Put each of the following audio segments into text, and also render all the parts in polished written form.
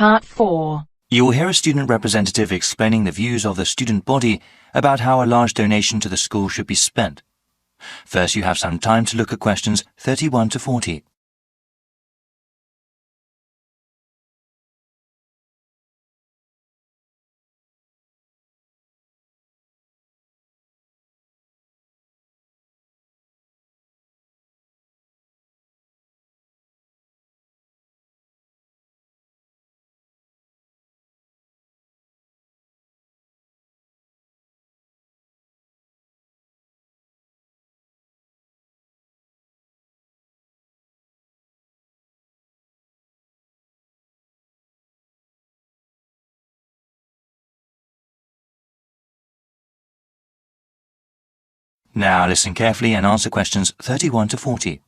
Part 4. You will hear a student representative explaining the views of the student body about how a large donation to the school should be spent. First, you have some time to look at questions 31 to 40. Now listen carefully and answer questions 31 to 40.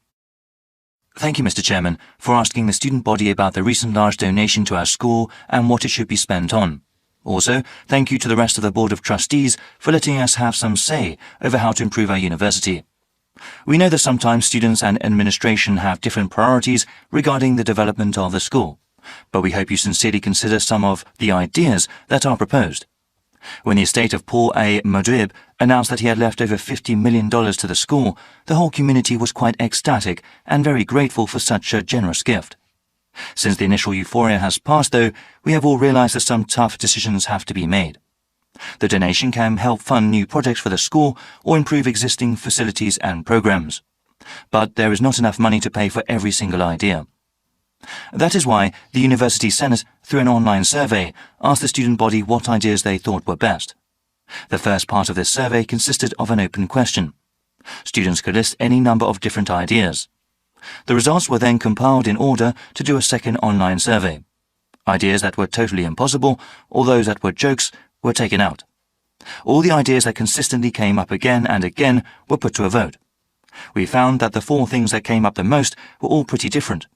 Thank you, Mr. Chairman, for asking the student body about the recent large donation to our school and what it should be spent on. Also, thank you to the rest of the Board of Trustees for letting us have some say over how to improve our university. We know that sometimes students and administration have different priorities regarding the development of the school, but we hope you sincerely consider some of the ideas that are proposed. When the estate of Paul A. Modrib announced that he had left over $50 million to the school, the whole community was quite ecstatic and very grateful for such a generous gift. Since the initial euphoria has passed, though, we have all realized that some tough decisions have to be made. The donation can help fund new projects for the school or improve existing facilities and programs. But there is not enough money to pay for every single idea. That is why the University Senate, through an online survey, asked the student body what ideas they thought were best. The first part of this survey consisted of an open question. Students could list any number of different ideas. The results were then compiled in order to do a second online survey. Ideas that were totally impossible, or those that were jokes, were taken out. All the ideas that consistently came up again and again were put to a vote. We found that the 4 things that came up the most were all pretty different.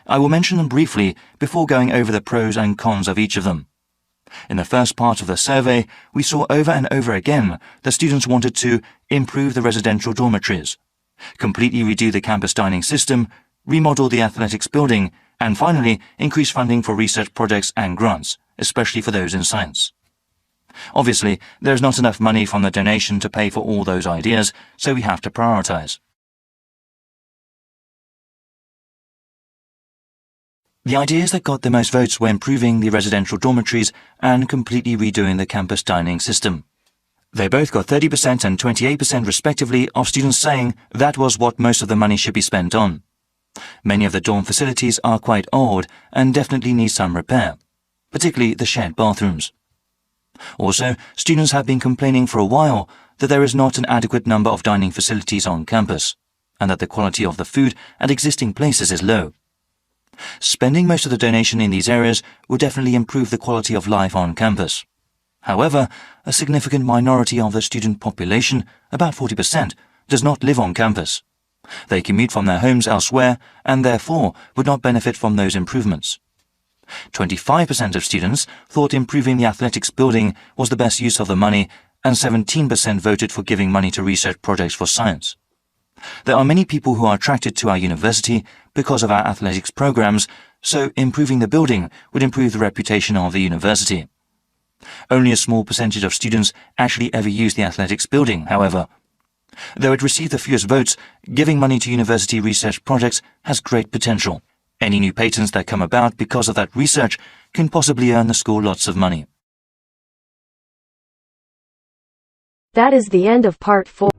I will mention them briefly before going over the pros and cons of each of them. In the first part of the survey, we saw over and over again that students wanted to improve the residential dormitories, completely redo the campus dining system, remodel the athletics building, and finally, increase funding for research projects and grants, especially for those in science. Obviously, there is not enough money from the donation to pay for all those ideas, so we have to prioritize. The ideas that got the most votes were improving the residential dormitories and completely redoing the campus dining system. They both got 30% and 28% respectively of students saying that was what most of the money should be spent on. Many of the dorm facilities are quite old and definitely need some repair, particularly the shared bathrooms. Also, students have been complaining for a while that there is not an adequate number of dining facilities on campus, and that the quality of the food at existing places is low. Spending most of the donation in these areas would definitely improve the quality of life on campus. However, a significant minority of the student population, about 40%, does not live on campus. They commute from their homes elsewhere and therefore would not benefit from those improvements. 25% of students thought improving the athletics building was the best use of the money, and 17% voted for giving money to research projects for science. There are many people who are attracted to our university because of our athletics programs, so improving the building would improve the reputation of the university. Only a small percentage of students actually ever use the athletics building, however. Though it received the fewest votes, giving money to university research projects has great potential. Any new patents that come about because of that research can possibly earn the school lots of money. That is the end of Part 4.